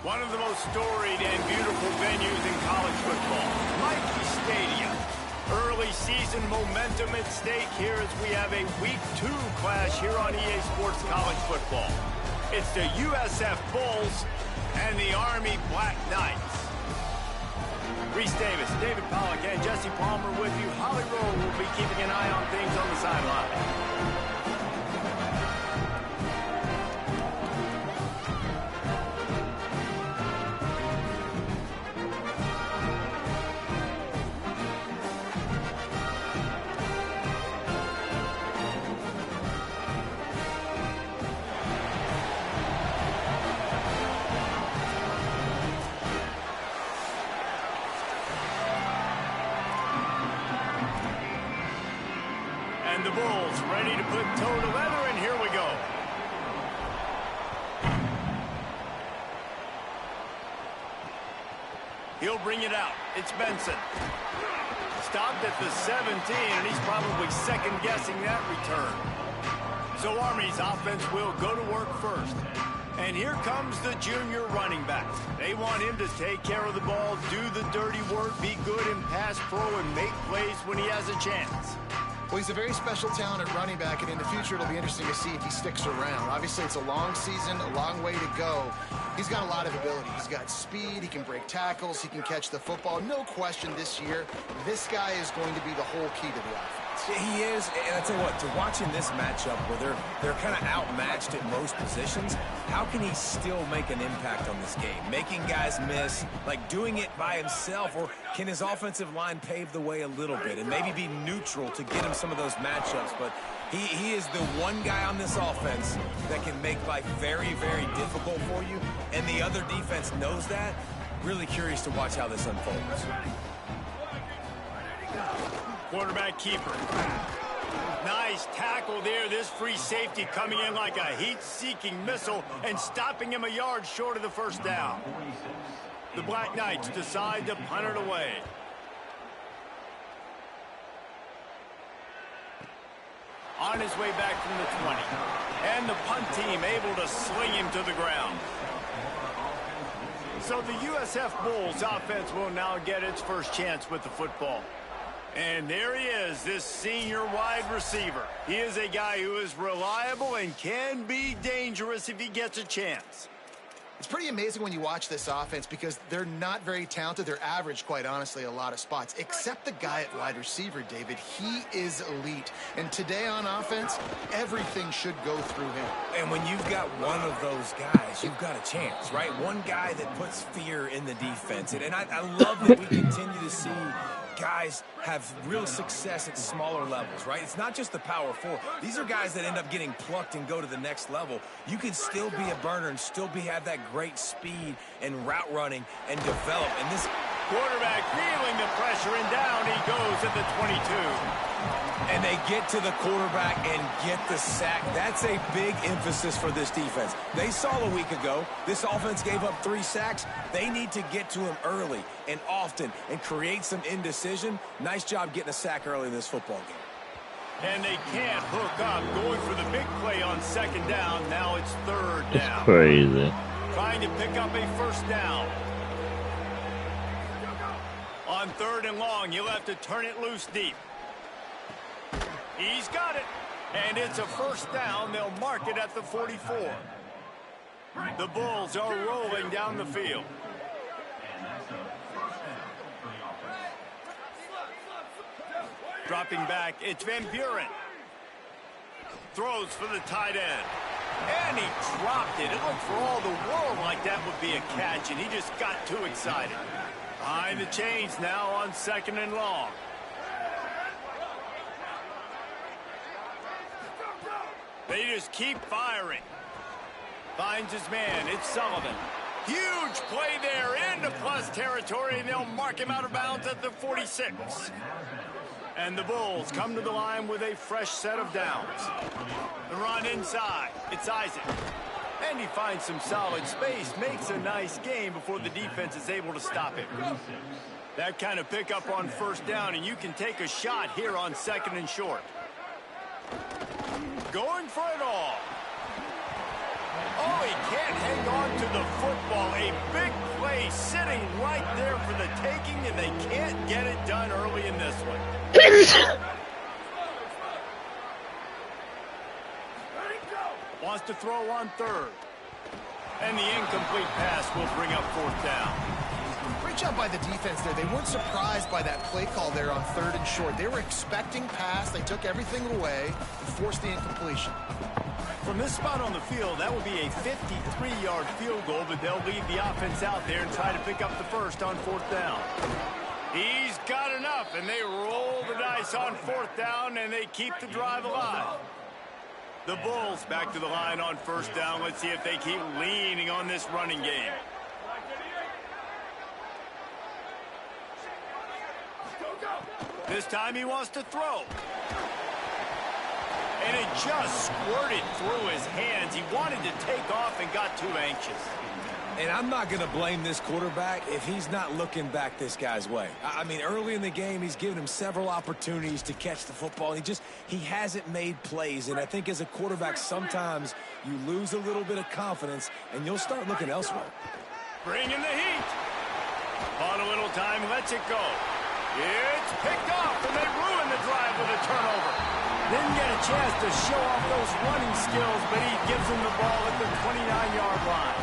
One of the most storied and beautiful venues in college football, Mighty Stadium. Early season momentum at stake here as we have a Week 2 clash here on EA Sports College Football. It's the USF Bulls and the Army Black Knights. Reese Davis, David Pollack, and Jesse Palmer with you. Holly Rowe will be keeping an eye on things on the sideline. And the Bulls ready to put toe to leather, and here we go. He'll bring it out. It's Benson. Stopped at the 17, and he's probably second-guessing that return. So Army's offense will go to work first. And here comes the junior running back. They want him to take care of the ball, do the dirty work, be good in pass pro, and make plays when he has a chance. Well, he's a very special talent at running back, and in the future it'll be interesting to see if he sticks around. Obviously, it's a long season, a long way to go. He's got a lot of ability. He's got speed, he can break tackles, he can catch the football. No question this year, this guy is going to be the whole key to the offense. He is, and I tell you what, to watching this matchup where they're kind of outmatched at most positions, how can he still make an impact on this game? Making guys miss, like doing it by himself, or can his offensive line pave the way a little bit and maybe be neutral to get him some of those matchups? But he is the one guy on this offense that can make life very, very difficult for you, and the other defense knows that. Really curious to watch how this unfolds. Quarterback keeper. Nice tackle there. This free safety coming in like a heat-seeking missile and stopping him a yard short of the first down. The Black Knights decide to punt it away. On his way back from the 20. And the punt team able to sling him to the ground. So the USF Bulls offense will now get its first chance with the football. And there he is, this senior wide receiver. He is a guy who is reliable and can be dangerous if he gets a chance. It's pretty amazing when you watch this offense because they're not very talented. They're average, quite honestly, a lot of spots. Except the guy at wide receiver, David. He is elite. And today on offense, everything should go through him. And when you've got one of those guys, you've got a chance, right? One guy that puts fear in the defense. And I love that we continue to see guys have real success at smaller levels, right? It's not just the power four. These are guys that end up getting plucked and go to the next level. You can still be a burner and still have that great speed and route running and develop. And this quarterback feeling the pressure, and down he goes at the 22. And they get to the quarterback and get the sack. That's a big emphasis for this defense. They saw a week ago, this offense gave up 3 sacks. They need to get to him early and often and create some indecision. Nice job getting a sack early in this football game. And they can't hook up, going for the big play on second down. Now it's third down. It's crazy. Trying to pick up a first down. On third and long, you'll have to turn it loose deep. He's got it. And it's a first down. They'll mark it at the 44. The Bulls are rolling down the field. Dropping back, it's Van Buren. Throws for the tight end. And he dropped it. It looked for all the world like that would be a catch, and he just got too excited. Behind the chains now on second and long. They just keep firing. Finds his man. It's Sullivan. Huge play there into plus territory, and they'll mark him out of bounds at the 46. And the Bulls come to the line with a fresh set of downs. The run inside. It's Isaac. And he finds some solid space. Makes a nice game before the defense is able to stop him. That kind of pickup on first down, and you can take a shot here on second and short. Going for it all. Oh, he can't hang on to the football. A big play sitting right there for the taking, and they can't get it done early in this one. Wants to throw on third. And the incomplete pass will bring up fourth down. Great job by the defense there. They weren't surprised by that play call there on third and short. They were expecting pass. They took everything away and forced the incompletion. From this spot on the field, that would be a 53-yard field goal, but they'll leave the offense out there and try to pick up the first on fourth down. He's got enough, and they roll the dice on fourth down, and they keep the drive alive. The Bulls back to the line on first down. Let's see if they keep leaning on this running game. This time he wants to throw. And it just squirted through his hands. He wanted to take off and got too anxious. And I'm not going to blame this quarterback if he's not looking back this guy's way. I mean, early in the game, he's given him several opportunities to catch the football. He hasn't made plays. And I think as a quarterback, sometimes you lose a little bit of confidence, and you'll start looking elsewhere. Bring in the heat. On a little time, lets it go. It's picked off, and they ruin the drive with a turnover. Didn't get a chance to show off those running skills, but he gives him the ball at the 29-yard line.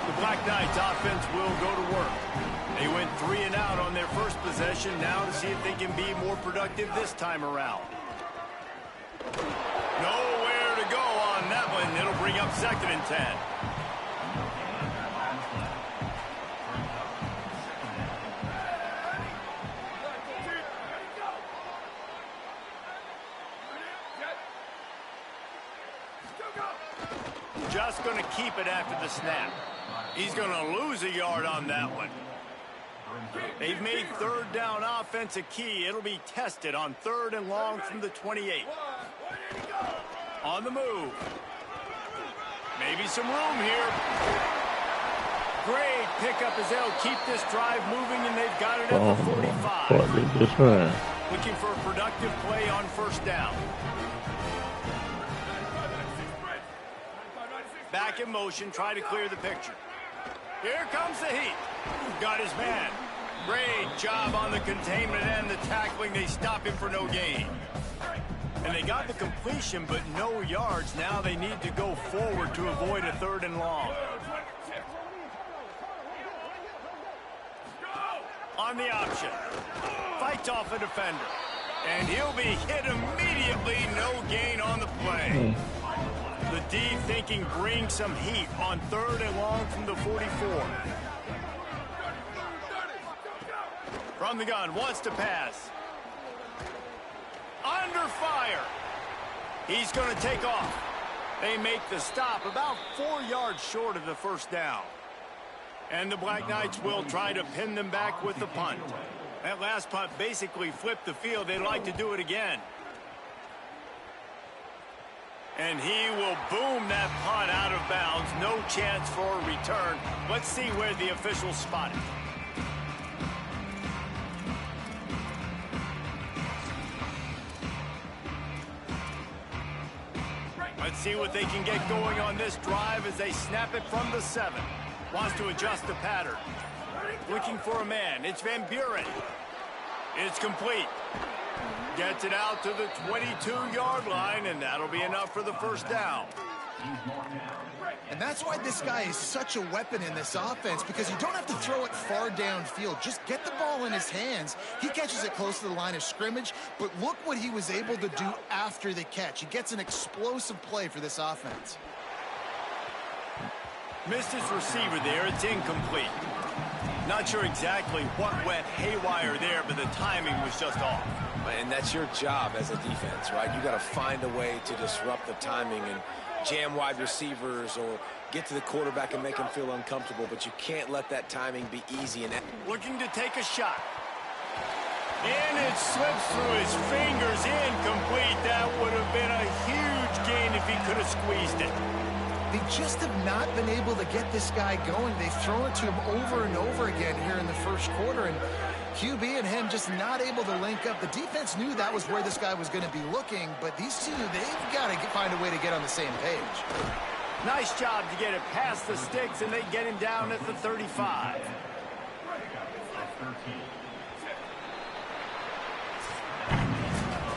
The Black Knights offense will go to work. They went 3 and out on their first possession. Now to see if they can be more productive this time around. Nowhere to go on that one. It'll bring up 2nd and 10. Just going to keep it after the snap. He's going to lose a yard on that one. They've made third down offense a key. It'll be tested on 3rd and long from the 28. On the move. Maybe some room here. Great pickup as they'll keep this drive moving, and they've got it at the 45. Looking for a productive play on first down. Back in motion, try to clear the picture. Here comes the heat. Got his man. Great job on the containment and the tackling. They stop him for no gain. And they got the completion, but no yards. Now they need to go forward to avoid a 3rd and long. On the option. Fights off a defender. And he'll be hit immediately. No gain on the play. The D thinking bring some heat on 3rd and long from the 44. From the gun, wants to pass. Under fire. He's going to take off. They make the stop about 4 yards short of the first down. And the Black Knights will try to pin them back with the punt. That last punt basically flipped the field. They'd like to do it again. And he will boom that punt out of bounds. No chance for a return. Let's see where the officials spot it. Let's see what they can get going on this drive as they snap it from the 7. Wants to adjust the pattern. Looking for a man. It's Van Buren. It's complete. Gets it out to the 22-yard line, and that'll be enough for the first down. And that's why this guy is such a weapon in this offense, because you don't have to throw it far downfield. Just get the ball in his hands. He catches it close to the line of scrimmage, but look what he was able to do after the catch. He gets an explosive play for this offense. Missed his receiver there. It's incomplete. Not sure exactly what went haywire there, but the timing was just off. And that's your job as a defense, right? You got to find a way to disrupt the timing and jam wide receivers or get to the quarterback and make him feel uncomfortable, but you can't let that timing be easy. And looking to take a shot. And it slips through his fingers, incomplete. That would have been a huge gain if he could have squeezed it. They just have not been able to get this guy going. They've thrown it to him over and over again here in the first quarter, and QB and him just not able to link up. The defense knew that was where this guy was going to be looking, but these two, they've got to find a way to get on the same page. Nice job to get it past the sticks, and they get him down at the 35.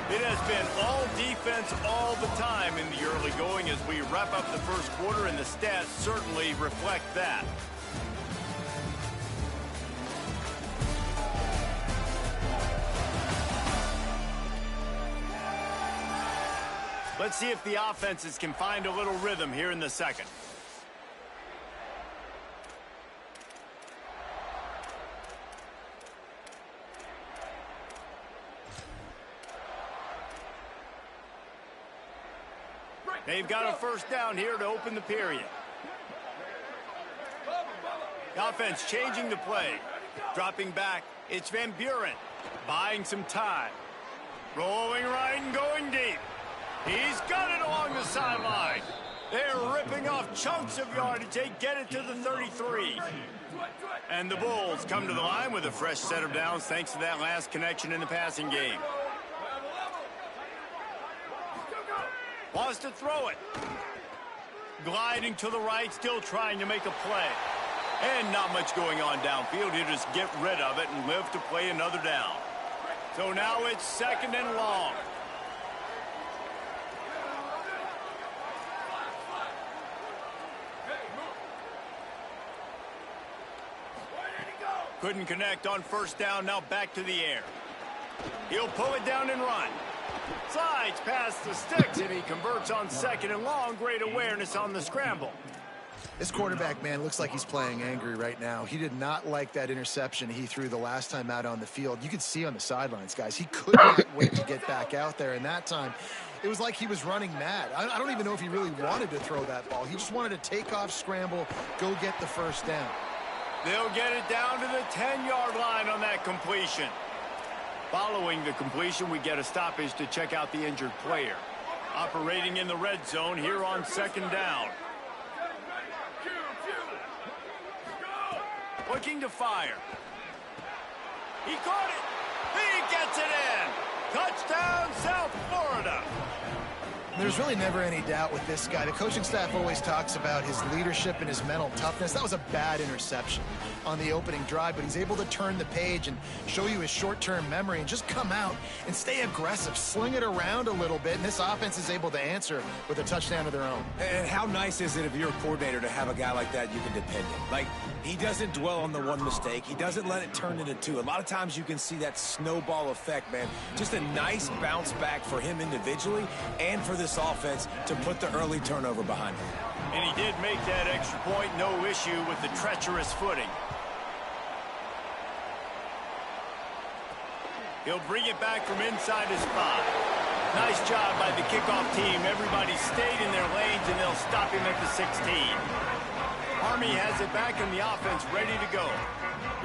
It has been all defense all the time in the early going as we wrap up the first quarter, and the stats certainly reflect that. Let's see if the offenses can find a little rhythm here in the second. They've got a first down here to open the period. The offense changing the play. Dropping back, it's Van Buren. Buying some time. Rolling right and going deep. He's got it along the sideline. They're ripping off chunks of yardage. They get it to the 33. And the Bulls come to the line with a fresh set of downs thanks to that last connection in the passing game. Wants to throw it. Gliding to the right, still trying to make a play. And not much going on downfield. He'll just get rid of it and live to play another down. So now it's second and long. Couldn't connect on first down, now back to the air. He'll pull it down and run. Slides past the sticks, and he converts on second and long. Great awareness on the scramble. This quarterback, man, looks like he's playing angry right now. He did not like that interception he threw the last time out on the field. You could see on the sidelines, guys, he could not wait to get back out there. And that time, it was like he was running mad. I don't even know if he really wanted to throw that ball. He just wanted to take off, scramble, go get the first down. They'll get it down to the 10-yard line on that completion. Following the completion, we get a stoppage to check out the injured player. Operating in the red zone here on second down. Looking to fire. He caught it. He gets it in. Touchdown, South Florida. There's really never any doubt with this guy. The coaching staff always talks about his leadership and his mental toughness. That was a bad interception on the opening drive, but he's able to turn the page and show you his short-term memory and just come out and stay aggressive, sling it around a little bit, and this offense is able to answer with a touchdown of their own. And how nice is it if you're a coordinator to have a guy like that you can depend on? Like, he doesn't dwell on the one mistake. He doesn't let it turn into two. A lot of times you can see that snowball effect, man. Just a nice bounce back for him individually and for this offense to put the early turnover behind him. And he did make that extra point, no issue with the treacherous footing. He'll bring it back from inside his 5. Nice job by the kickoff team. Everybody stayed in their lanes, and they'll stop him at the 16. Army has it back in the offense, ready to go.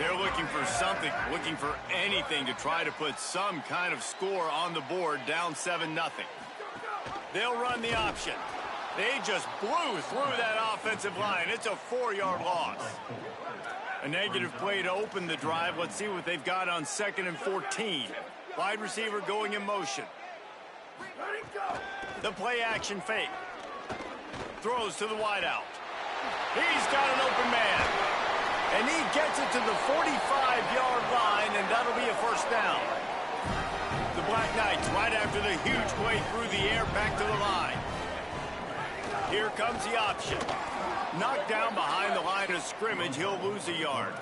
They're looking for something, looking for anything to try to put some kind of score on the board, down 7-0. They'll run the option. They just blew through that offensive line. It's a 4-yard loss. A negative play to open the drive. Let's see what they've got on 2nd and 14. Wide receiver going in motion. The play action fake. Throws to the wideout. He's got an open man. And he gets it to the 45-yard line, and that'll be a first down. The Black Knights right after the huge play through the air back to the line. Here comes the option. Knocked down behind the line of scrimmage. He'll lose a yard.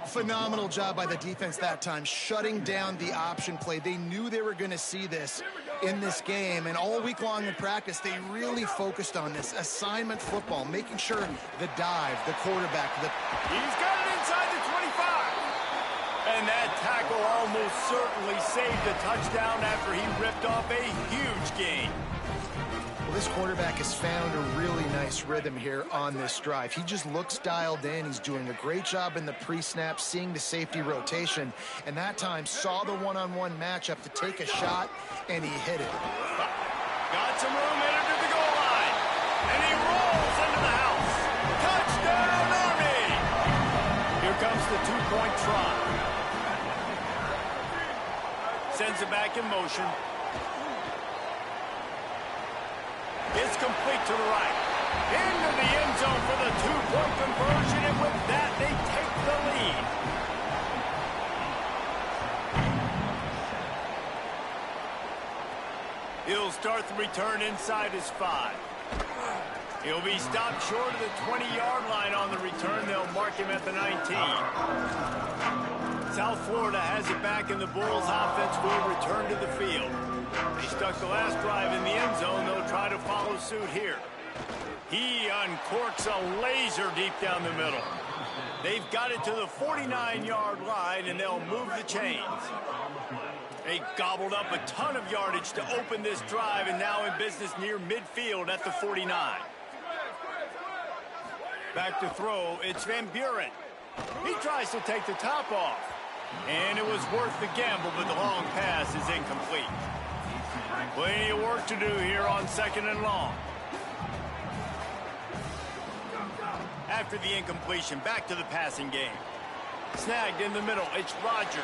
Phenomenal job by the defense that time, shutting down the option play. They knew they were going to see this in this game, and all week long in practice, they really focused on this assignment football, making sure the dive, the quarterback, He's got it inside the 25. And that tackle almost certainly saved a touchdown after he ripped off a huge gain. Well, this quarterback has found a really nice rhythm here on this drive. He just looks dialed in. He's doing a great job in the pre-snap, seeing the safety rotation, and that time saw the one-on-one matchup to take a shot, and he hit it. Got some room, headed to the goal line, and he rolls into the house. Touchdown, Army! Here comes the two-point try. Sends it back in motion. It's complete to the right. Into the end zone for the two-point conversion, and with that, they take the lead. He'll start the return inside his 5. He'll be stopped short of the 20-yard line on the return. They'll mark him at the 19. South Florida has it back, and the Bulls offense will return to the field. They stuck the last drive in the end zone. They'll try to follow suit here. He uncorks a laser deep down the middle. They've got it to the 49-yard line, and they'll move the chains. They gobbled up a ton of yardage to open this drive, and now in business near midfield at the 49. Back to throw, it's Van Buren. He tries to take the top off. And it was worth the gamble, but the long pass is incomplete. Plenty of work to do here on 2nd and long. After the incompletion, back to the passing game. Snagged in the middle, it's Rodgers.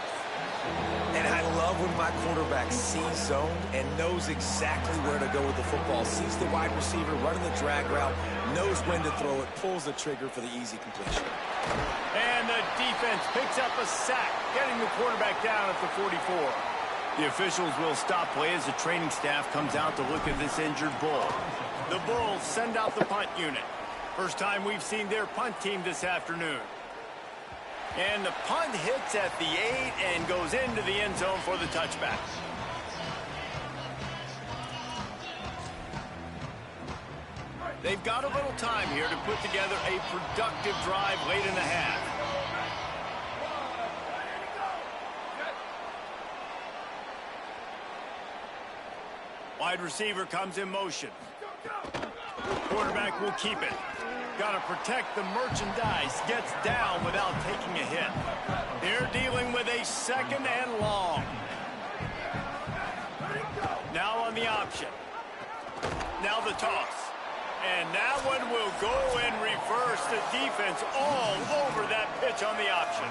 And I love when my quarterback sees zone and knows exactly where to go with the football. Sees the wide receiver running the drag route, knows when to throw it, pulls the trigger for the easy completion. And the defense picks up a sack, getting the quarterback down at the 44. The officials will stop play as the training staff comes out to look at this injured Bull. The Bulls send out the punt unit. First time we've seen their punt team this afternoon. And the punt hits at the 8 and goes into the end zone for the touchback. They've got a little time here to put together a productive drive late in the half. Wide receiver comes in motion. Quarterback will keep it. Got to protect the merchandise. Gets down without taking a hit. They're dealing with a 2nd and long. Now on the option. Now the toss. And that one will go in reverse. The defense all over that pitch on the option.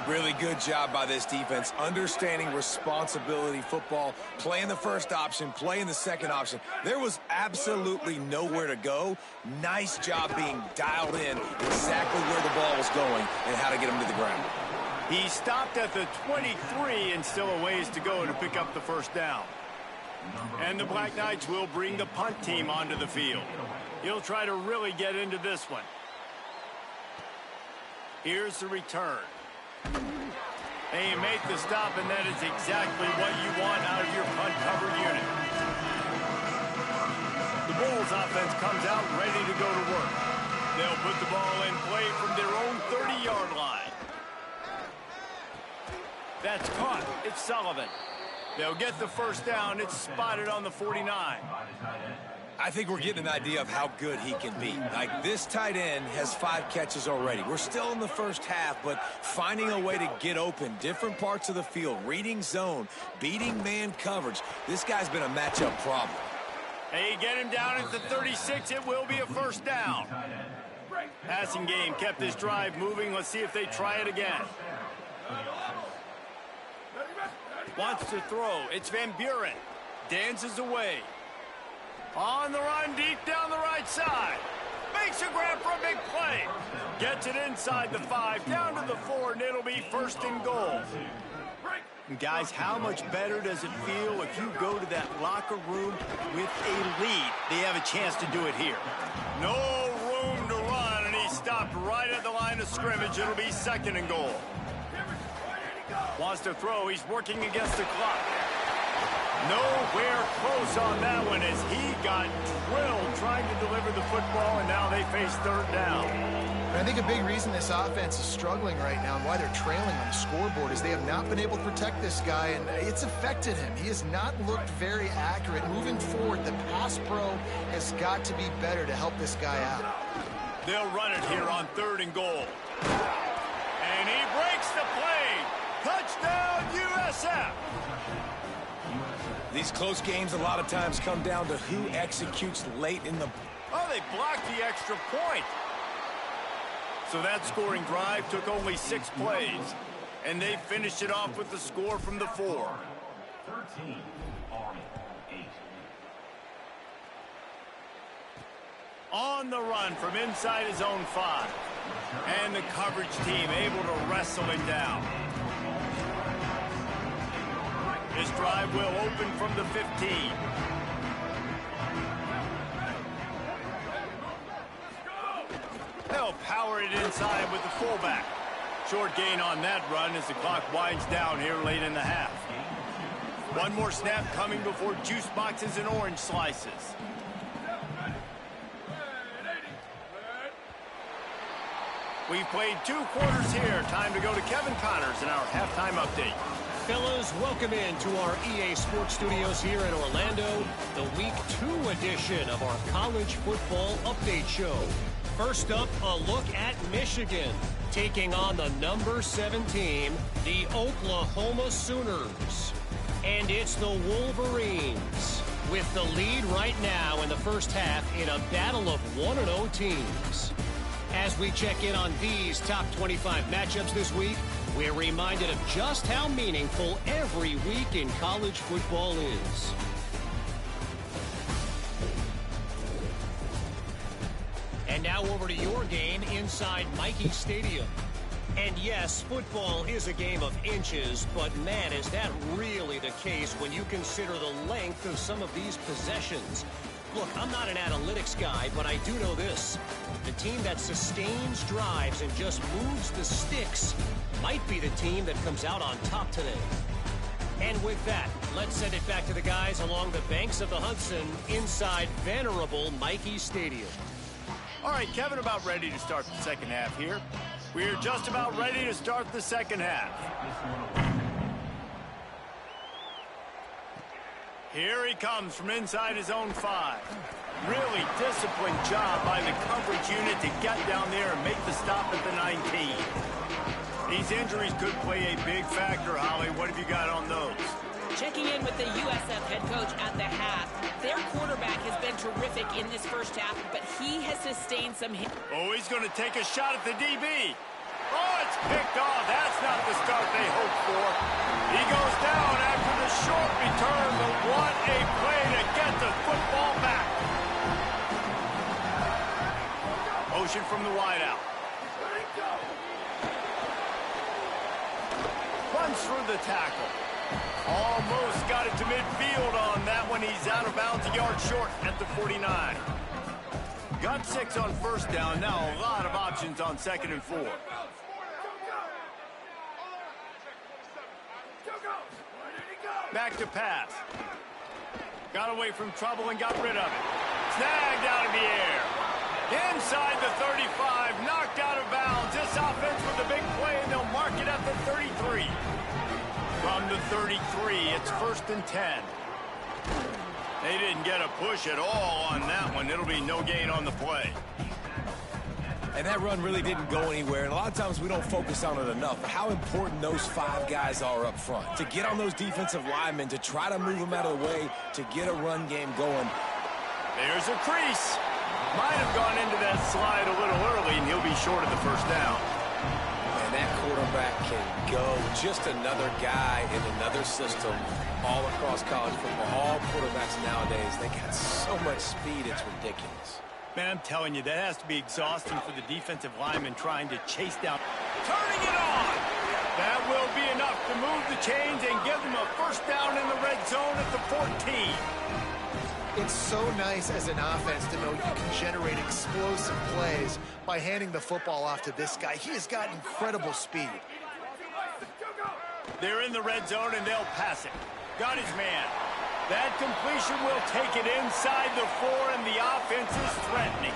Really good job by this defense, understanding responsibility football, playing the first option, playing the second option. There was absolutely nowhere to go. Nice job being dialed in exactly where the ball was going and how to get him to the ground. He stopped at the 23 and still a ways to go to pick up the first down. And the Black Knights will bring the punt team onto the field. He'll try to really get into this one. Here's the return. They make the stop, and that is exactly what you want out of your punt cover unit. The Bulls offense comes out ready to go to work. They'll put the ball in play from their own 30-yard line. That's caught. It's Sullivan. They'll get the first down. It's spotted on the 49. I think we're getting an idea of how good he can be. Like, this tight end has 5 catches already. We're still in the first half, but finding a way to get open, different parts of the field, reading zone, beating man coverage. This guy's been a matchup problem. They get him down at the 36. It will be a first down. Passing game kept this drive moving. Let's see if they try it again. Wants to throw. It's Van Buren. Dances away. On the run, deep down the right side. Makes a grab for a big play. Gets it inside the 5, down to the 4, and it'll be 1st and goal. And guys, how much better does it feel if you go to that locker room with a lead? They have a chance to do it here. No room to run, and he stopped right at the line of scrimmage. It'll be 2nd and goal. Wants to throw. He's working against the clock. Nowhere close on that one as he got drilled trying to deliver the football, and now they face 3rd down. I think a big reason this offense is struggling right now and why they're trailing on the scoreboard is they have not been able to protect this guy, and it's affected him. He has not looked very accurate. Moving forward, the pass pro has got to be better to help this guy out. They'll run it here on 3rd and goal. And he breaks the play. Touchdown, USF. These close games a lot of times come down to who executes late in the... Oh, they blocked the extra point. So that scoring drive took only 6 plays. And they finished it off with the score from the 4. 13, Army, 8. On the run from inside his own 5. And the coverage team able to wrestle him down. This drive will open from the 15. They'll power it inside with the fullback. Short gain on that run as the clock winds down here late in the half. One more snap coming before juice boxes and orange slices. We've played 2 quarters here. Time to go to Kevin Connors in our halftime update. Fellas, welcome in to our EA Sports Studios here in Orlando, the Week 2 edition of our College Football Update Show. First up, a look at Michigan, taking on the number 7 team, the Oklahoma Sooners. And it's the Wolverines, with the lead right now in the first half in a battle of 1-0 teams. As we check in on these top 25 matchups this week, we're reminded of just how meaningful every week in college football is. And now over to your game inside Michie Stadium. And yes, football is a game of inches, but man, is that really the case when you consider the length of some of these possessions. Look, I'm not an analytics guy, but I do know this. The team that sustains drives and just moves the sticks might be the team that comes out on top today. And with that, let's send it back to the guys along the banks of the Hudson inside venerable Michie Stadium. All right, Kevin, about ready to start the second half here. We're just about ready to start the second half. Here he comes from inside his own 5. Really disciplined job by the coverage unit to get down there and make the stop at the 19. These injuries could play a big factor, Holly. What have you got on those? Checking in with the USF head coach at the half. Their quarterback has been terrific in this first half, but he has sustained some hits. Oh, he's going to take a shot at the DB. Oh, it's picked off. That's not the start they hoped for. He goes down after the short return, but what a play to get the football back. Motion from the wideout. Runs through the tackle. Almost got it to midfield on that one. He's out of bounds, a yard short at the 49. Got 6 on first down. Now a lot of options on 2nd and 4. Back to pass. Got away from trouble and got rid of it. Snagged out of the air. Inside the 35, knocked out of bounds. This offense with a big play, and they'll mark it at the 33. From the 33, it's 1st and 10. They didn't get a push at all on that one. It'll be no gain on the play. And that run really didn't go anywhere. And a lot of times we don't focus on it enough. How important those 5 guys are up front. To get on those defensive linemen, to try to move them out of the way, to get a run game going. There's a crease. Might have gone into that slide a little early, and he'll be short of the first down. And that quarterback can go. Just another guy in another system all across college football. All quarterbacks nowadays, they got so much speed, it's ridiculous. Man, I'm telling you, that has to be exhausting for the defensive lineman trying to chase down. Turning it on! That will be enough to move the chains and give them a first down in the red zone at the 14. It's so nice as an offense to know you can generate explosive plays by handing the football off to this guy. He has got incredible speed. They're in the red zone, and they'll pass it. Got his man. That completion will take it inside the 4, and the offense is threatening.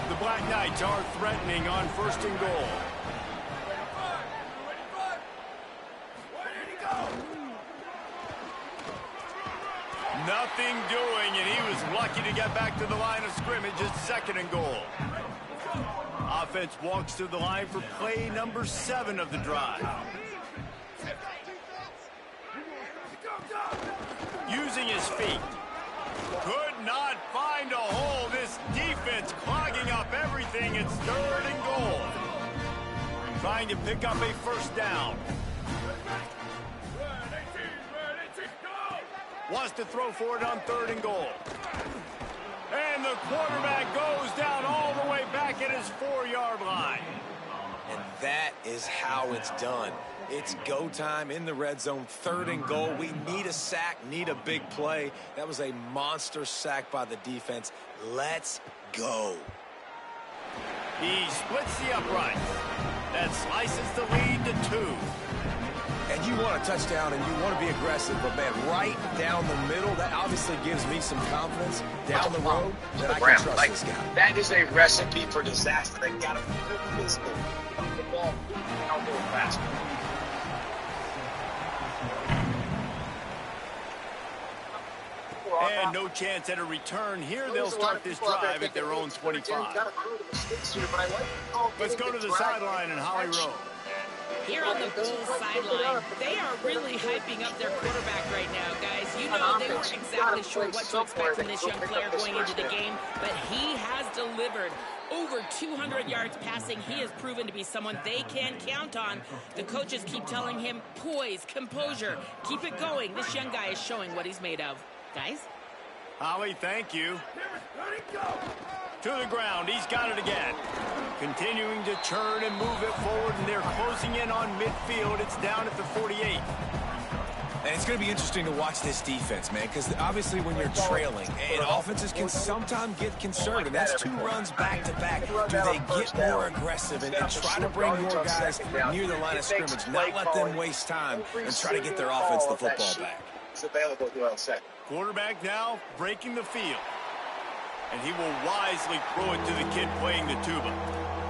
The Black Knights are threatening on 1st and goal. Nothing doing, and he was lucky to get back to the line of scrimmage at 2nd and goal. Offense walks to the line for play number 7 of the drive. Using his feet. Could not find a hole. This defense clogging up everything. It's 3rd and goal. Trying to pick up a first down. Wants to throw for it on 3rd and goal. And the quarterback goes his 4-yard line. And that is how it's done. It's go time in the red zone, 3rd and goal. We need a sack, need a big play. That was a monster sack by the defense. Let's go. He splits the upright. That slices the lead to 2. And you want a touchdown and you want to be aggressive, but man, right down the middle, that obviously gives me some confidence down the road that I can trust this guy. That is a recipe for disaster. They got to put this the ball out a little faster. And no chance at a return here. They'll start this drive at their own 25. Let's go to the sideline in Holly Rowe. Here on the Bulls sideline, they are really hyping up their quarterback right now, guys. You know they weren't exactly sure what to expect from this young player going into the game, but he has delivered over 200 yards passing. He has proven to be someone they can count on. The coaches keep telling him, poise, composure, keep it going. This young guy is showing what he's made of. Guys? Holly, thank you. To the ground. He's got it again. Continuing to churn and move it forward, and they're closing in on midfield. It's down at the 48. And it's going to be interesting to watch this defense, man, because obviously when you're trailing, and offenses can sometimes get concerned, and that's 2 runs back-to-back. Do they get more aggressive and try to bring your guys near the line of scrimmage, not let them waste time, and try to get their offense the football back? It's available to us. Quarterback now breaking the field. And he will wisely throw it to the kid playing the tuba.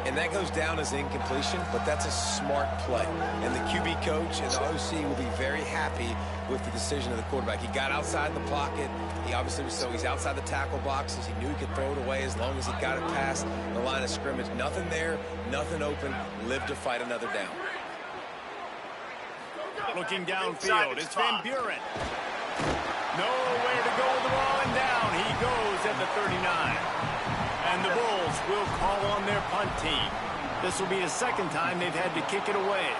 And that goes down as incompletion, but that's a smart play. And the QB coach and the OC will be very happy with the decision of the quarterback. He got outside the pocket. He obviously was so he's outside the tackle boxes. He knew he could throw it away as long as he got it past the line of scrimmage. Nothing there, nothing open. Live to fight another down. Looking downfield, it's Van Buren. Nowhere to go with the ball, and down he goes at the 39. And the Bulls will call on their punt team. This will be the second time they've had to kick it away.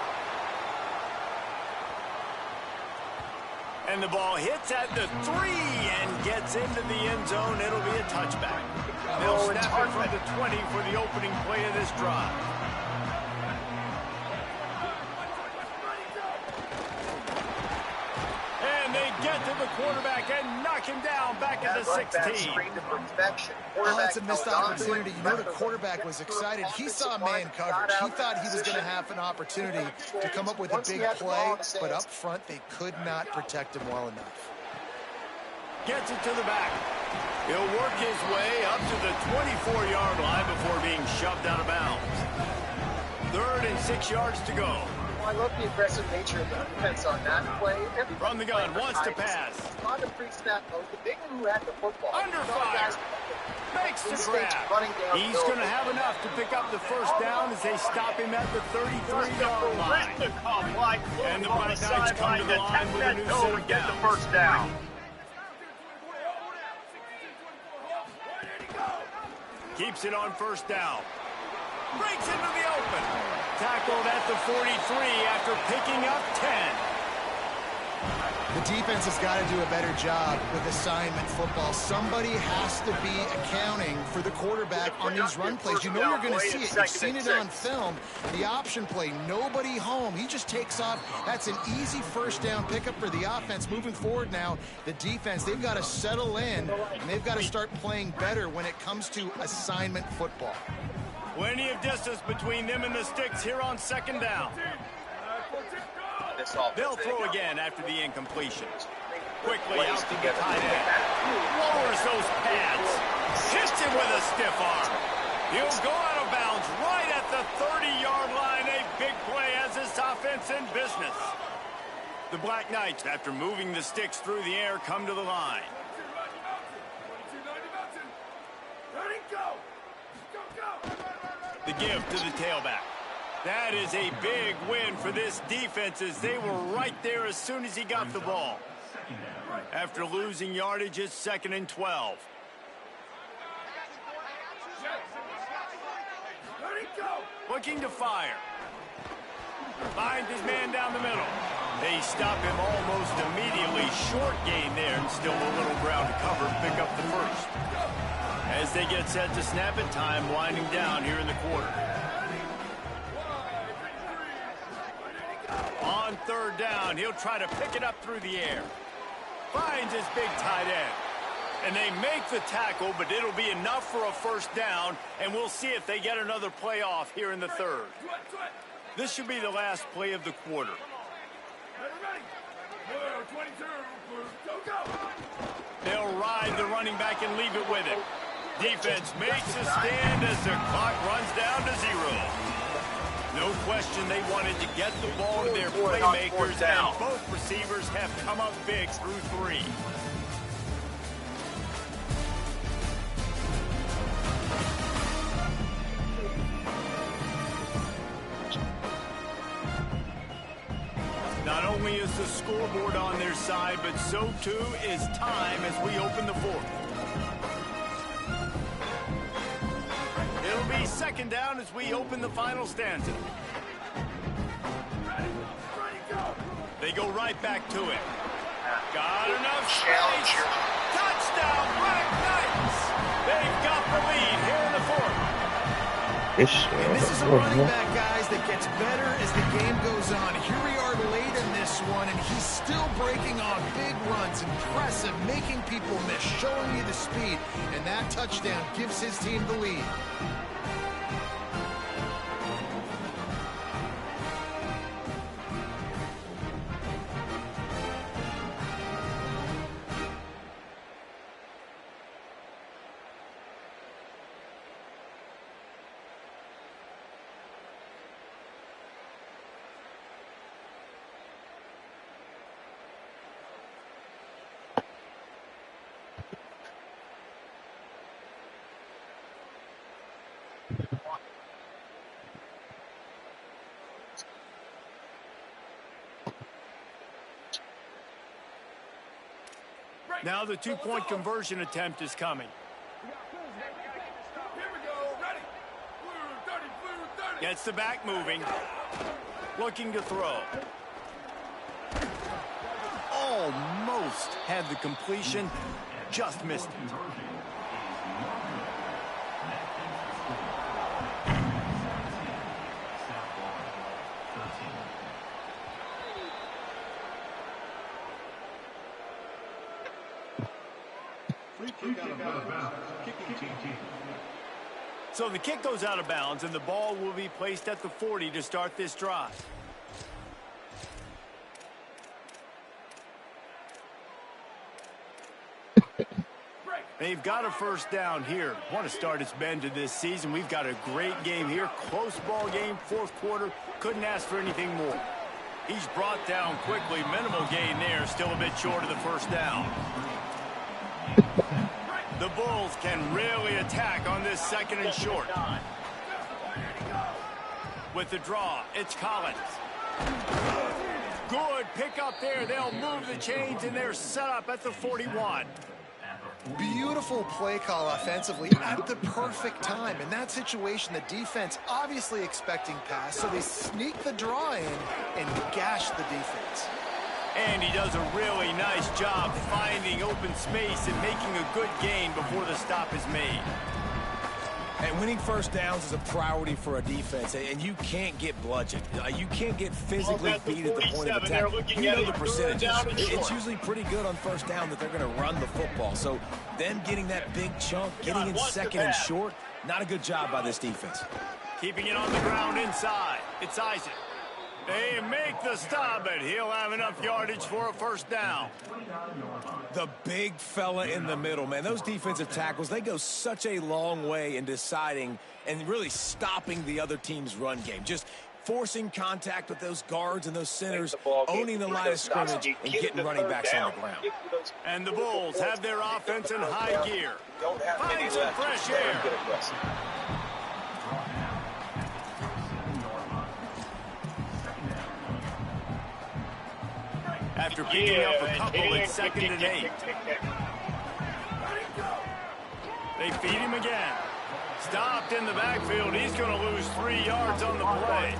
And the ball hits at the 3 and gets into the end zone. It'll be a touchback. They'll snap it from the 20 for the opening play of this drive. Get to the quarterback and knock him down back at the 16. Oh, it's a missed opportunity. You know the quarterback was excited. He saw man coverage. He thought he was going to have an opportunity to come up with a big play, but up front they could not protect him well enough. Gets it to the back. He'll work his way up to the 24-yard line before being shoved out of bounds. 3rd and 6 yards to go. I love the aggressive nature of the defense on that play. From the gun, wants to pass. On the pre-snap mode, the big one who had the football. Under fire. Makes the grab. He's going to have enough to pick up the first down as they stop him at the 33-yard line. And the Black Knights come to the line with a new set of downs. The first down. Keeps it on first down. Breaks into the open. Tackled at the 43 after picking up 10. The defense has got to do a better job with assignment football. Somebody has to be accounting for the quarterback on these run plays. You know you're going to see it. You've seen it on film. The option play, nobody home. He just takes off. That's an easy first down pickup for the offense. Moving forward now, the defense, they've got to settle in, and they've got to start playing better when it comes to assignment football. Plenty of distance between them and the sticks here on second down. They'll throw again after the incompletion. Quickly out to the tight end. Lowers those pads. Hits him with a stiff arm. He'll go out of bounds right at the 30-yard line. A big play as this offense in business. The Black Knights, after moving the sticks through the air, come to the line. The give to the tailback. That is a big win for this defense as they were right there as soon as he got the ball. After losing yardage, it's 2nd and 12. Looking to fire. Finds his man down the middle. They stop him almost immediately. Short gain there and still a little ground to cover. Pick up the first. As As they get set to snap it, time winding down here in the quarter. On third down, he'll try to pick it up through the air. Finds his big tight end. And they make the tackle, but it'll be enough for a first down, and we'll see if they get another play off here in the third. This should be the last play of the quarter. They'll ride the running back and leave it with him. Defense makes a stand as the clock runs down to 0. No question they wanted to get the ball to their playmakers, and both receivers have come up big through 3. Not only is the scoreboard on their side, but so too is time as we open the fourth. It'll be second down as we open the final stanza. They go right back to it. Got enough space. Touchdown, Black Knights. They've got the lead here in the fourth. And this is a running back, guys, that gets better as the game goes on. Here we are late in this one, and he's still breaking off big runs. Impressive, making people miss, showing you the speed. And that touchdown gives his team the lead. Now the two-point conversion attempt is coming. Gets the back moving. Looking to throw. Almost had the completion. Just missed it. So the kick goes out of bounds, and the ball will be placed at the 40 to start this drive. They've got a first down here. Want to start its bend to this season. We've got a great game here. Close ball game, fourth quarter. Couldn't ask for anything more. He's brought down quickly. Minimal gain there. Still a bit short of the first down. The Bulls can really attack on this second and short. With the draw, it's Collins. Good pick up there. They'll move the chains, and they're set up at the 41. Beautiful play call offensively at the perfect time. In that situation, the defense obviously expecting pass, so they sneak the draw in and gash the defense. And he does a really nice job finding open space and making a good gain before the stop is made. And winning first downs is a priority for a defense, and you can't get bludgeoned. You can't get physically beat at the point of attack. You know the percentages. It's usually pretty good on first down that they're going to run the football. So them getting that big chunk, getting in second and short, not a good job by this defense. Keeping it on the ground inside. It's Isaac. They make the stop, but he'll have enough yardage for a first down. The big fella in the middle, man. Those defensive tackles, they go such a long way in deciding and really stopping the other team's run game. Just forcing contact with those guards and those centers, owning the line of scrimmage, and getting running backs on the ground. And the Bulls have their offense in high gear. Find some fresh air. After picking up a couple, it's 2nd and 8. They feed him again. Stopped in the backfield. He's going to lose 3 yards on the play.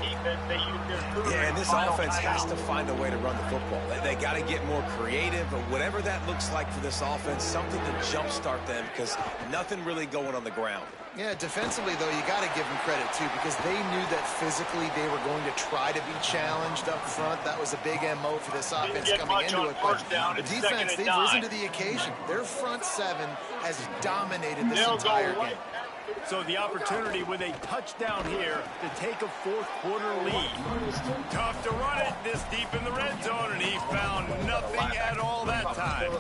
Yeah, and this offense has to find a way to run the football. They got to get more creative, or whatever that looks like for this offense, something to jumpstart them, because nothing really going on the ground. Yeah, defensively, though, you got to give them credit, too, because they knew that physically they were going to try to be challenged up front. That was a big MO for this offense coming into it. But the defense, they've risen to the occasion. Their front seven has dominated this entire game. So the opportunity with a touchdown here to take a fourth-quarter lead. Tough to run it this deep in the red zone, and he found nothing at all that time.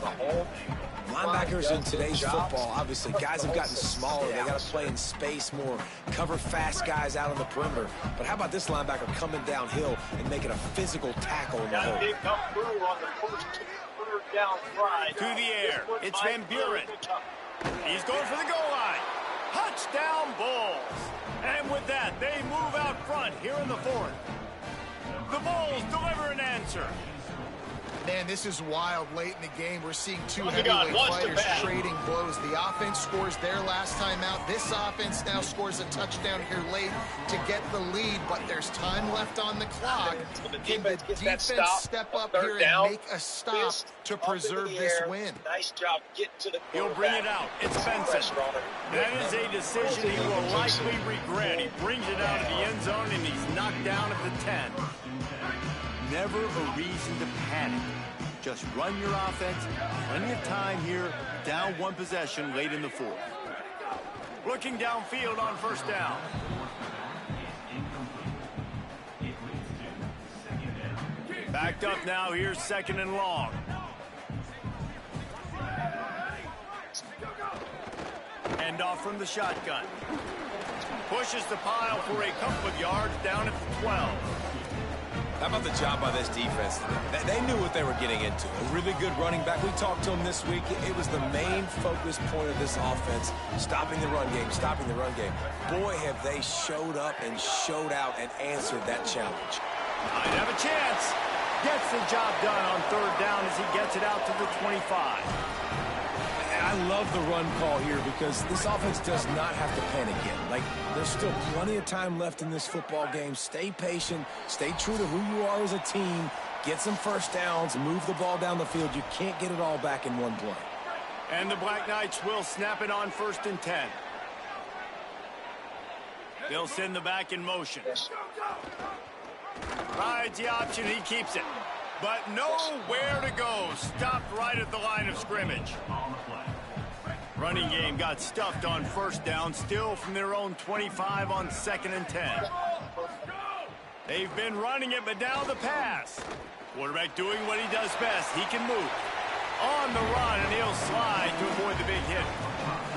Linebackers in today's football, obviously, guys have gotten smaller. They got to play in space more, cover fast guys out on the perimeter. But how about this linebacker coming downhill and making a physical tackle in the hole? To the air, it's Van Buren. He's going for the goal line. Touchdown Bulls. And with that, they move out front here in the fourth. The Bulls deliver an answer. Man, this is wild late in the game. We're seeing two heavyweight fighters trading blows. The offense scores their last time out. This offense now scores a touchdown here late to get the lead, but there's time left on the clock. Can the defense step up here and make a stop to preserve this win? Nice job getting to the He'll bring it out. It's Benson. That is a decision he will likely regret. He brings it out of the end zone, and he's knocked down at the 10. Never a reason to panic. Just run your offense. Plenty of time here. Down one possession late in the fourth. Looking downfield on first down. Backed up now. Here's second and long. End off from the shotgun. Pushes the pile for a couple of yards down at the 12. How about the job by this defense? They knew what they were getting into. A really good running back. We talked to him this week. It was the main focus point of this offense, stopping the run game, stopping the run game. Boy, have they showed up and showed out and answered that challenge. Might have a chance. Gets the job done on third down as he gets it out to the 25. I love the run call here because this offense does not have to panic yet. Like, there's still plenty of time left in this football game. Stay patient. Stay true to who you are as a team. Get some first downs. Move the ball down the field. You can't get it all back in one play. And the Black Knights will snap it on 1st and 10. They'll send the back in motion. Rides the option. He keeps it. But nowhere to go. Stopped right at the line of scrimmage. Running game got stuffed on first down, still from their own 25 on 2nd and 10. They've been running it, but now the pass. Quarterback doing what he does best. He can move. On the run, and he'll slide to avoid the big hit.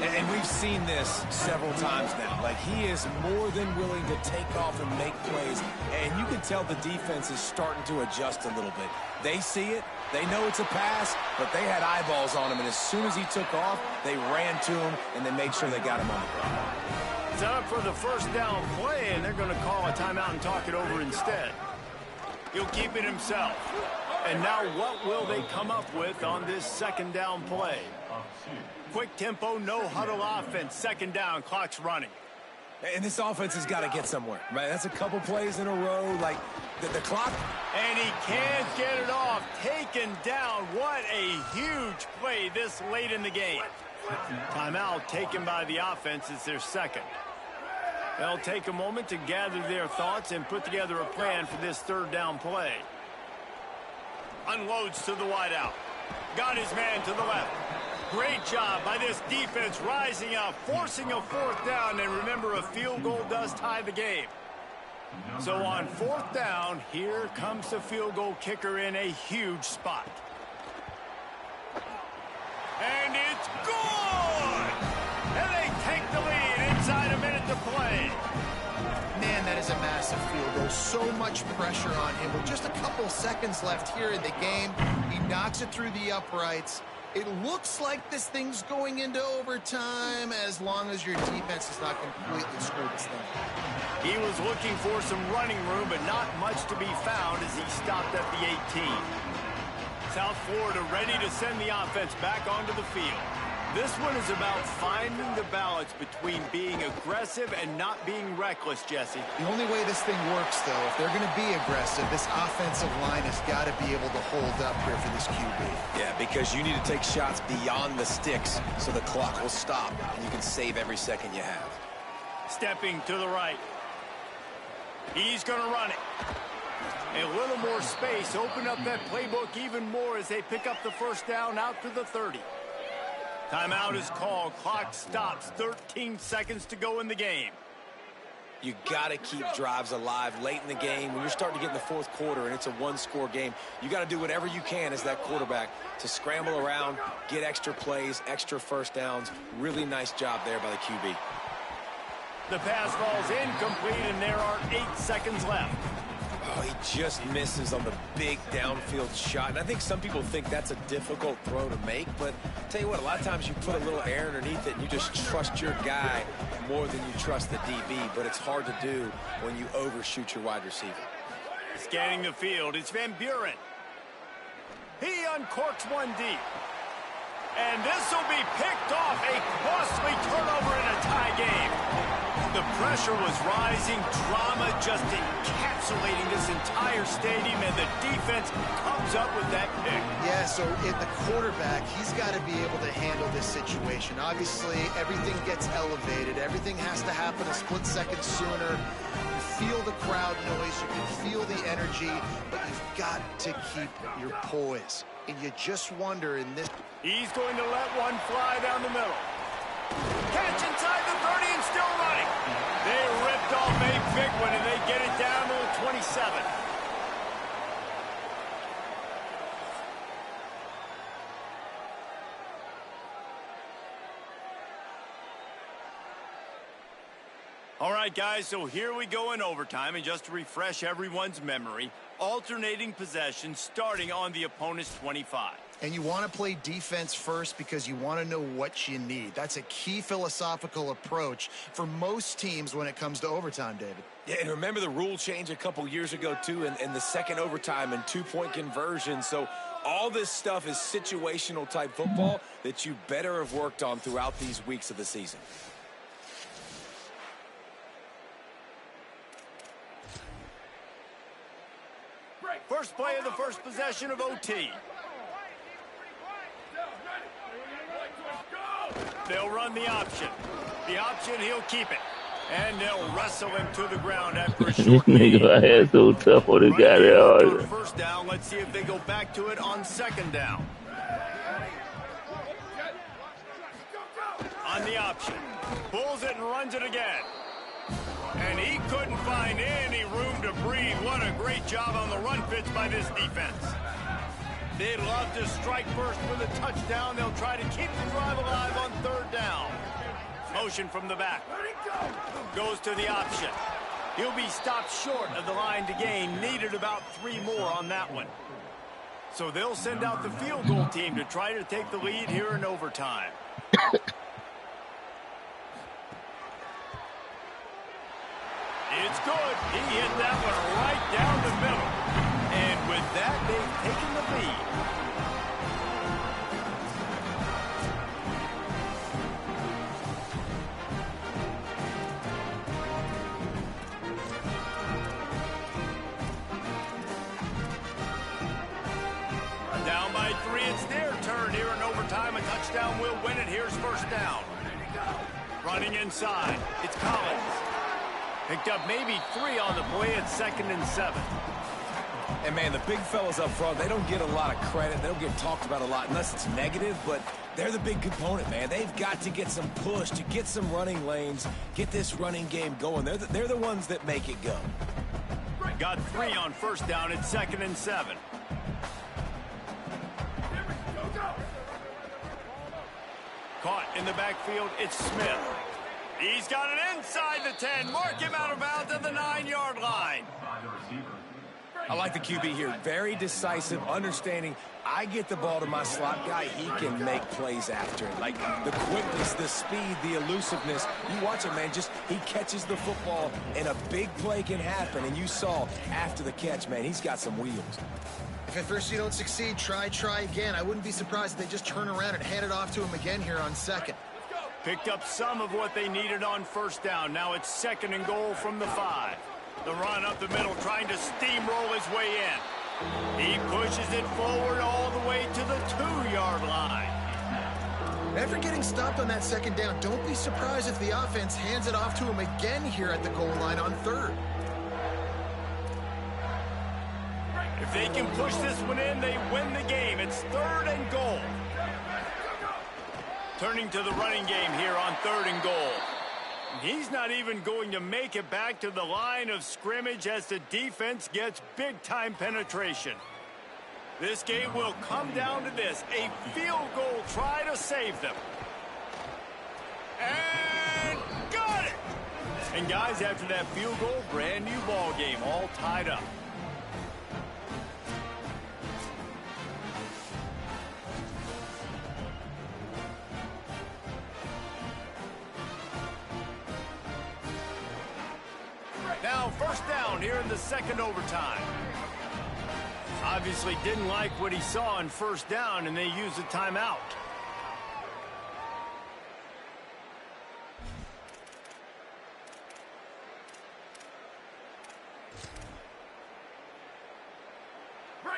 And we've seen this several times now. Like, he is more than willing to take off and make plays. And you can tell the defense is starting to adjust a little bit. They see it. They know it's a pass, but they had eyeballs on him. And as soon as he took off, they ran to him, and they made sure they got him on the ground. Set up for the first down play, and they're going to call a timeout and talk it over instead. He'll keep it himself. And now what will they come up with on this second down play? Quick tempo, no huddle offense. Second down, clock's running. And this offense has got to get somewhere, right? That's a couple plays in a row. Like, the clock. And he can't get it off. Taken down. What a huge play this late in the game. Timeout taken by the offense. It's their second. They'll take a moment to gather their thoughts and put together a plan for this third down play. Unloads to the wideout. Got his man to the left. Great job by this defense rising up, forcing a fourth down, and remember, a field goal does tie the game. So on fourth down, here comes the field goal kicker in a huge spot. And it's good! And they take the lead inside a minute to play. Man, that is a massive field goal. So much pressure on him. With just a couple seconds left here in the game, he knocks it through the uprights. It looks like this thing's going into overtime as long as your defense is not completely screwed this thing. He was looking for some running room, but not much to be found as he stopped at the 18. South Florida ready to send the offense back onto the field. This one is about finding the balance between being aggressive and not being reckless, Jesse. The only way this thing works, though, if they're going to be aggressive, this offensive line has got to be able to hold up here for this QB. Yeah, because you need to take shots beyond the sticks so the clock will stop and you can save every second you have. Stepping to the right. He's going to run it. A little more space. Open up that playbook even more as they pick up the first down out to the 30. Timeout is called. Clock stops. 13 seconds to go in the game. You got to keep drives alive late in the game. When you're starting to get in the fourth quarter and it's a one-score game, you got to do whatever you can as that quarterback to scramble around, get extra plays, extra first downs. Really nice job there by the QB. The pass falls incomplete, and there are 8 seconds left. Oh, he just misses on the big downfield shot. And I think some people think that's a difficult throw to make. But I'll tell you what, a lot of times you put a little air underneath it and you just trust your guy more than you trust the DB. But it's hard to do when you overshoot your wide receiver. Scanning the field, it's Van Buren. He uncorks one deep. And this will be picked off. A costly turnover in a tie game. The pressure was rising, drama just encapsulating this entire stadium, and the defense comes up with that pick. Yeah, so the quarterback, he's got to be able to handle this situation. Obviously, everything gets elevated. Everything has to happen a split second sooner. You feel the crowd noise. You can feel the energy, but you've got to keep your poise. And you just wonder in this... He's going to let one fly down the middle. Catch inside the 30 and still running. They ripped off a big one, and they get it down to the 27. All right, guys, so here we go in overtime, and just to refresh everyone's memory, alternating possession starting on the opponent's 25. And you want to play defense first because you want to know what you need. That's a key philosophical approach for most teams when it comes to overtime, David. Yeah, and remember the rule change a couple years ago, too, and the second overtime and two-point conversion. So all this stuff is situational type football that you better have worked on throughout these weeks of the season. First play of the first possession of OT. They'll run the option. The option, he'll keep it. And they'll wrestle him to the ground after a short nigga ass so tough on this guy there. First down, let's see if they go back to it on second down. On the option. Pulls it and runs it again. And he couldn't find any room to breathe. What a great job on the run fits by this defense. They'd love to strike first with a touchdown. They'll try to keep the drive alive on third down. Motion from the back. Goes to the option. He'll be stopped short of the line to gain. Needed about 3 more on that one. So they'll send out the field goal team to try to take the lead here in overtime. It's good. He hit that one right down the middle. And with that, they've taken the lead. Down by 3, it's their turn here in overtime. A touchdown will win it. Here's first down. Running inside, it's Collins. Picked up maybe 3 on the play at 2nd and 7. And, man, the big fellas up front, they don't get a lot of credit. They don't get talked about a lot unless it's negative, but they're the big component, man. They've got to get some push, to get some running lanes, get this running game going. They're the ones that make it go. Got 3 on first down at 2nd and 7. Caught in the backfield, it's Smith. He's got it inside the 10. Mark him out of bounds at the 9-yard line. I like the QB here. Very decisive, understanding I get the ball to my slot guy, he can make plays after it. Like the quickness, the speed, the elusiveness. You watch it, man, just he catches the football and a big play can happen. And you saw after the catch, man, he's got some wheels. If at first you don't succeed, try again. I wouldn't be surprised if they just turn around and hand it off to him again here on second. Picked up some of what they needed on first down. Now it's 2nd and goal from the 5. The run up the middle, trying to steamroll his way in. He pushes it forward all the way to the 2-yard line. After getting stopped on that 2nd down, don't be surprised if the offense hands it off to him again here at the goal line on 3rd. If they can push this one in, they win the game. It's 3rd and goal. Turning to the running game here on 3rd and goal. He's not even going to make it back to the line of scrimmage as the defense gets big-time penetration. This game will come down to this, a field goal try to save them. And got it! And guys, after that field goal, brand new ball game, all tied up. Now, 1st down here in the 2nd overtime. Obviously didn't like what he saw on 1st down, and they used a timeout.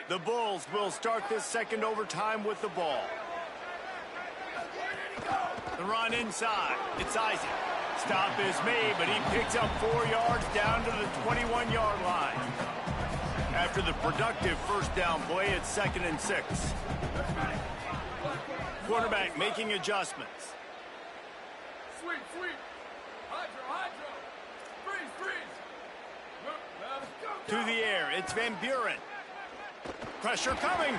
The Bulls will start this 2nd overtime with the ball. The run inside. It's Isaac. Stop is made, but he picks up 4 yards down to the 21-yard line. After the productive 1st down play, it's 2nd and 6. Quarterback making adjustments. Sweep. Hydro. Freeze. To the air, it's Van Buren. Pressure coming.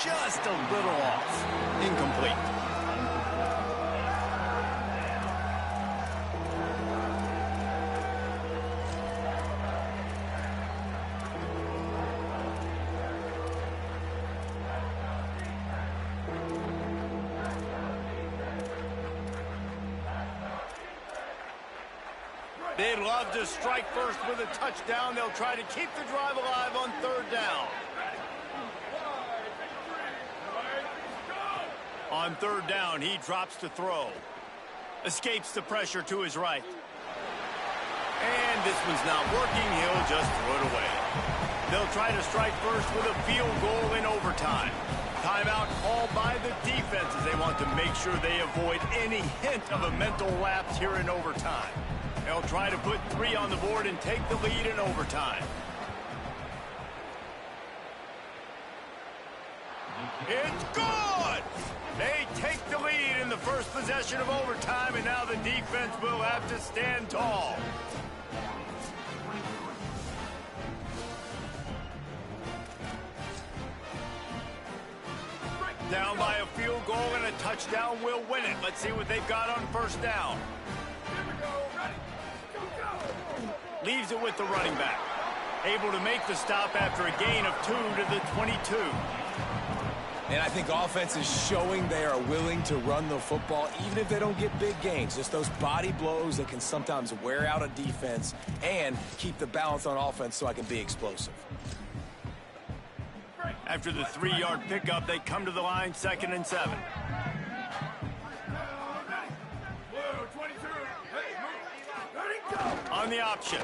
Just a little off. Incomplete. They'd love to strike first with a touchdown. They'll try to keep the drive alive on 3rd down. On 3rd down, he drops to throw. Escapes the pressure to his right. And this one's not working. He'll just throw it away. They'll try to strike first with a field goal in overtime. Timeout called by the defense as they want to make sure they avoid any hint of a mental lapse here in overtime. They'll try to put 3 on the board and take the lead in overtime. It's good! They take the lead in the first possession of overtime, and now the defense will have to stand tall. Down by a field goal and a touchdown will win it. Let's see what they've got on 1st down. Leaves it with the running back. Able to make the stop after a gain of 2 to the 22. And I think offense is showing they are willing to run the football, even if they don't get big gains. Just those body blows that can sometimes wear out a defense and keep the balance on offense so I can be explosive. After the 3-yard pickup, they come to the line, 2nd and 7. On the option.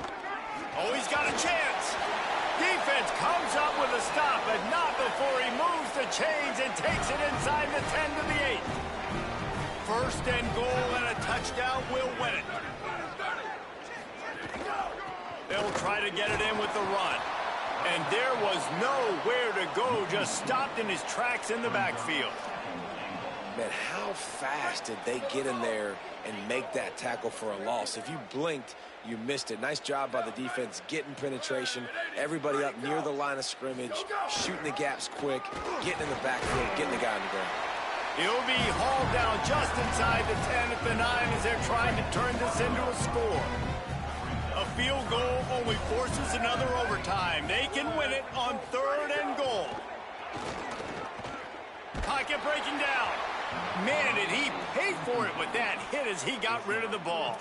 Oh, he's got a chance. Defense comes up with a stop, but not before he moves the chains and takes it inside the 10 to the 8. 1st and goal and a touchdown will win it. They'll try to get it in with the run. And there was nowhere to go, just stopped in his tracks in the backfield. Man, how fast did they get in there and make that tackle for a loss? If you blinked, you missed it. Nice job by the defense getting penetration. Everybody up near the line of scrimmage, shooting the gaps quick, getting in the backfield, getting the guy on the ground. He'll be hauled down just inside the 10 at the 9 as they're trying to turn this into a score. A A field goal only forces another overtime. They can win it on 3rd and goal. Pocket breaking down. Man, did he pay for it with that hit as he got rid of the ball.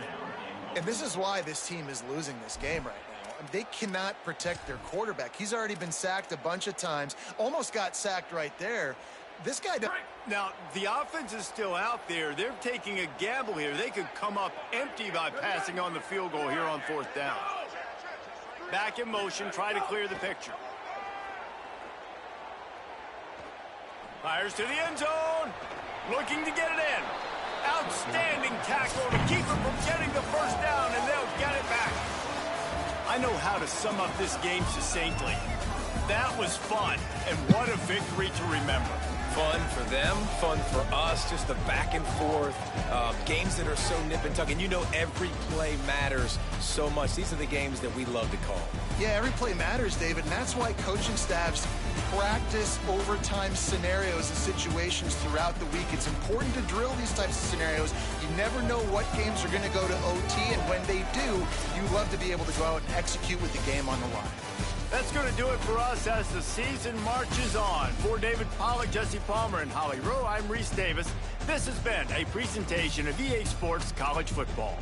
And this is why this team is losing this game right now. They cannot protect their quarterback. He's already been sacked a bunch of times. Almost got sacked right there. This guy... Now, the offense is still out there. They're taking a gamble here. They could come up empty by passing on the field goal here on 4th down. Back in motion, try to clear the picture. Fires to the end zone. Looking to get it in. Outstanding tackle to keep him from getting the first down, and they'll get it back. I know how to sum up this game succinctly. That was fun, and what a victory to remember. Fun for them, fun for us, just the back and forth, games that are so nip and tuck. And you know every play matters so much. These are the games that we love to call. Yeah, every play matters, David, and that's why coaching staffs practice overtime scenarios and situations throughout the week. It's important to drill these types of scenarios. You never know what games are going to go to OT, and when they do, you love to be able to go out and execute with the game on the line. That's going to do it for us as the season marches on. For David Pollack, Jesse Palmer, and Holly Rowe, I'm Reese Davis. This has been a presentation of EA Sports College Football.